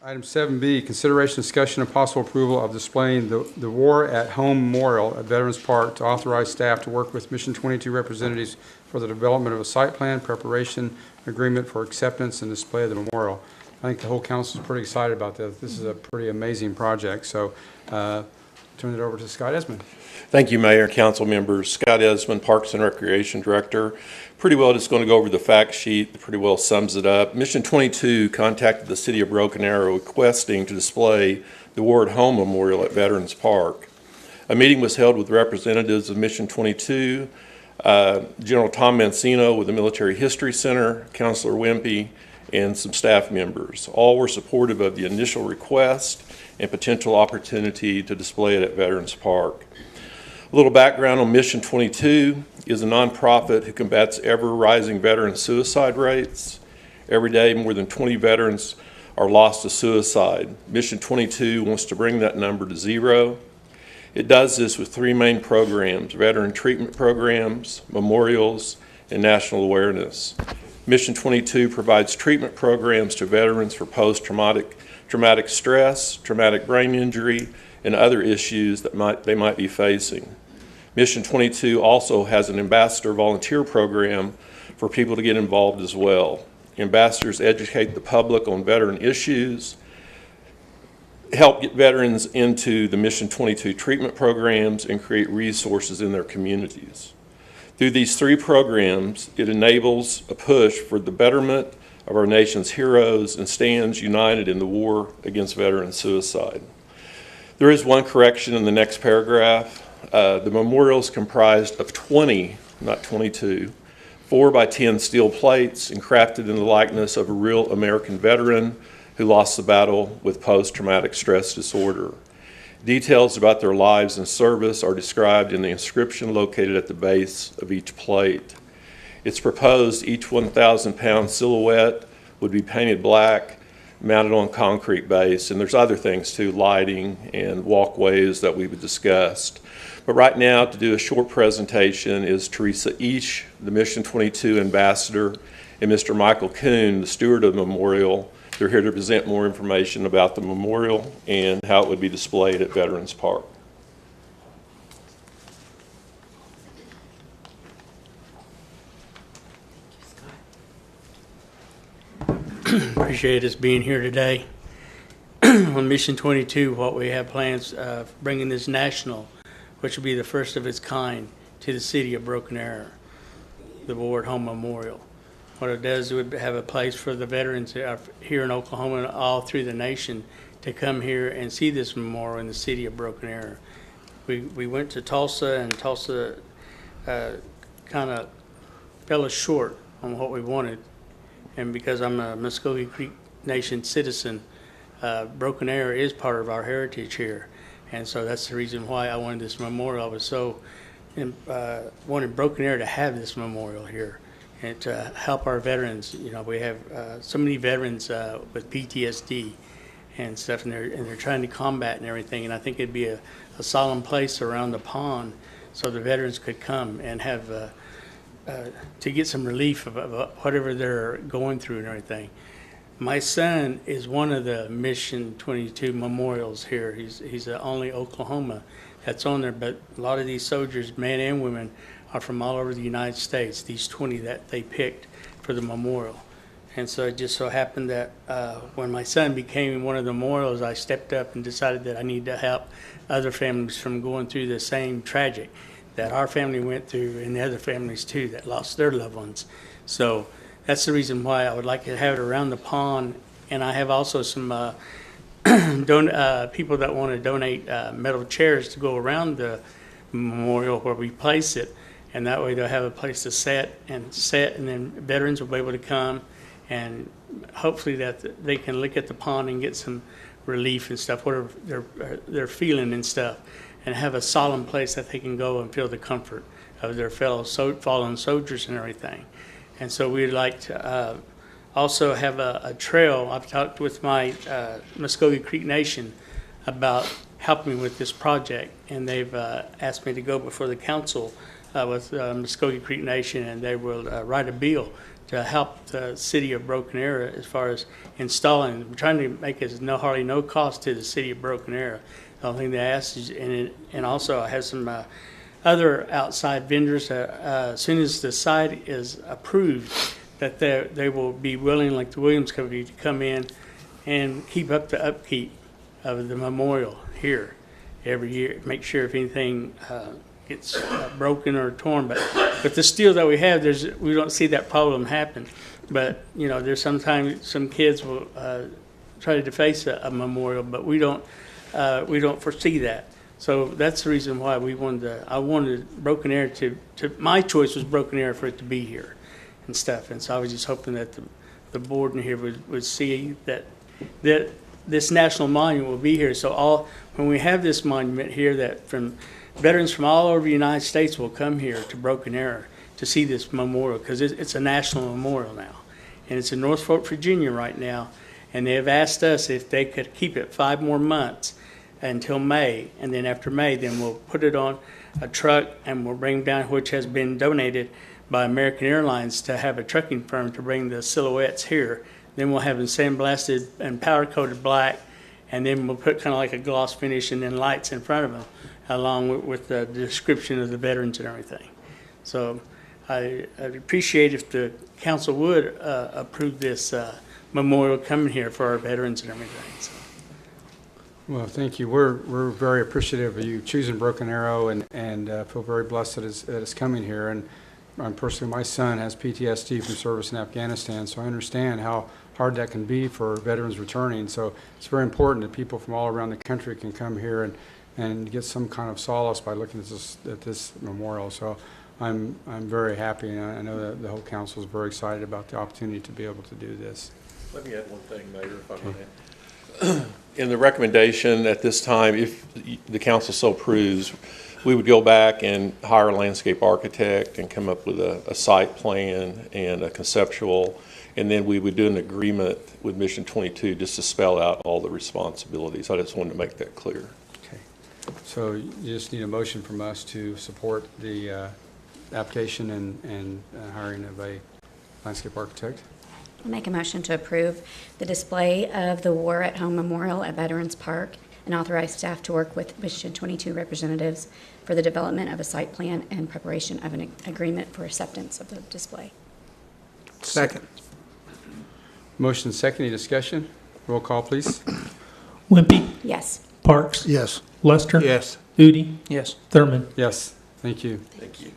Item 7B, consideration, discussion, and possible approval of displaying the War at Home Memorial at Veterans Park to authorize staff to work with Mission 22 representatives for the development of a site plan, preparation, agreement for acceptance, and display of the memorial. I think the whole council is pretty excited about this. This is a pretty amazing project. So turn it over to Scott Esmond. Thank you, Mayor, Council members. Scott Esmond, Parks and Recreation Director. Pretty well just going to go over the fact sheet. Pretty well sums it up. Mission 22 contacted the City of Broken Arrow requesting to display the War at Home Memorial at Veterans Park. A meeting was held with representatives of Mission 22, General Tom Mancino with the Military History Center, Councilor Wimpy, and some staff members. All were supportive of the initial request and potential opportunity to display it at Veterans Park. A little background on Mission 22 is a nonprofit who combats ever-rising veteran suicide rates. Every day, more than 20 veterans are lost to suicide. Mission 22 wants to bring that number to zero. It does this with three main programs: veteran treatment programs, memorials, and national awareness. Mission 22 provides treatment programs to veterans for post-traumatic stress, traumatic brain injury, and other issues that they might be facing. Mission 22 also has an ambassador volunteer program for people to get involved as well. Ambassadors educate the public on veteran issues, help get veterans into the Mission 22 treatment programs, and create resources in their communities. Through these three programs, it enables a push for the betterment of our nation's heroes and stands united in the war against veteran suicide. There is one correction in the next paragraph. The memorial is comprised of 20, not 22, 4x10 steel plates and crafted in the likeness of a real American veteran who lost the battle with post-traumatic stress disorder. Details about their lives and service are described in the inscription located at the base of each plate. It's proposed each 1,000-pound silhouette would be painted black, mounted on concrete base, and there's other things too, lighting and walkways that we've discussed. But right now, to do a short presentation is Teresa Eash, the Mission 22 ambassador, and Mr. Michael Kuhn, the steward of the memorial. They're here to present more information about the memorial and how it would be displayed at Veterans Park. Appreciate us being here today. On Mission 22, what we have plans of bringing this national, which will be the first of its kind, to the City of Broken Arrow, the War at Home Memorial. What it does, it would have a place for the veterans here in Oklahoma and all through the nation to come here and see this memorial in the City of Broken Arrow. We went to Tulsa, and Tulsa kind of fell us short on what we wanted. And because I'm a Muskogee Creek Nation citizen, Broken Arrow is part of our heritage here. And so that's the reason why I wanted this memorial. I was so wanted Broken Arrow to have this memorial here and to help our veterans. You know, we have so many veterans with PTSD and stuff, and they're trying to combat and everything. And I think it'd be a solemn place around the pond so the veterans could come and have to get some relief of whatever they're going through and everything. My son is one of the Mission 22 memorials here. He's the only Oklahoma that's on there, but a lot of these soldiers, men and women, are from all over the United States, these 20 that they picked for the memorial. And so it just so happened that when my son became one of the memorials, I stepped up and decided that I need to help other families from going through the same tragic that our family went through, and the other families too that lost their loved ones. So that's the reason why I would like to have it around the pond. And I have also some people that want to donate metal chairs to go around the memorial where we place it, and that way they'll have a place to sit, and then veterans will be able to come, and hopefully that they can look at the pond and get some relief and stuff, whatever they're feeling and stuff, and have a solemn place that they can go and feel the comfort of their fellow fallen soldiers and everything. And so we'd like to also have a trail. I've talked with my Muskogee Creek Nation about helping me with this project, and they've asked me to go before the council with Muskogee Creek Nation, and they will write a bill to help the city of Broken Arrow as far as installing. We're trying to make it hardly no cost to the city of Broken Arrow. The only thing they ask is, and also I have some other outside vendors, as soon as the site is approved, that they will be willing, like the Williams Company, to come in and keep up the upkeep of the memorial here every year, make sure if anything gets broken or torn. But the steel that we have, we don't see that problem happen. But, you know, there's sometimes some kids will try to deface a memorial, but we don't foresee that. So that's the reason why I wanted Broken Arrow my choice was Broken Arrow for it to be here and stuff. And so I was just hoping that the board in here would see that this national monument will be here. So when we have this monument here, that veterans from all over the United States will come here to Broken Arrow to see this memorial, because it's a national memorial now. And it's in Norfolk, Virginia right now. And they have asked us if they could keep it 5 more months until May. And then after May, then we'll put it on a truck and we'll bring down, which has been donated by American Airlines to have a trucking firm to bring the silhouettes here. Then we'll have them sandblasted and powder coated black, and then we'll put kind of like a gloss finish and then lights in front of them, along with the description of the veterans and everything. So I'd appreciate if the council would approve this memorial coming here for our veterans and everything. So. Well, thank you. We're very appreciative of you choosing Broken Arrow, and feel very blessed that it's coming here. And personally, my son has PTSD from service in Afghanistan, so I understand how hard that can be for veterans returning. So it's very important that people from all around the country can come here and get some kind of solace by looking at this memorial. So I'm very happy, and I know that the whole council is very excited about the opportunity to be able to do this. Let me add one thing, Mayor, if I may. In the recommendation at this time, if the council so approves, we would go back and hire a landscape architect and come up with a site plan and a conceptual, and then we would do an agreement with Mission 22 just to spell out all the responsibilities. I just wanted to make that clear. Okay. So you just need a motion from us to support the application and hiring of a landscape architect. I'll make a motion to approve the display of the War at Home Memorial at Veterans Park and authorize staff to work with Mission 22 representatives for the development of a site plan and preparation of an agreement for acceptance of the display. Second. Motion second. Any discussion? Roll call, please. Wimpy, Yes. Parks, Yes. Lester, Yes. Udi, Yes. Thurman. Yes. Thank you. Thank you.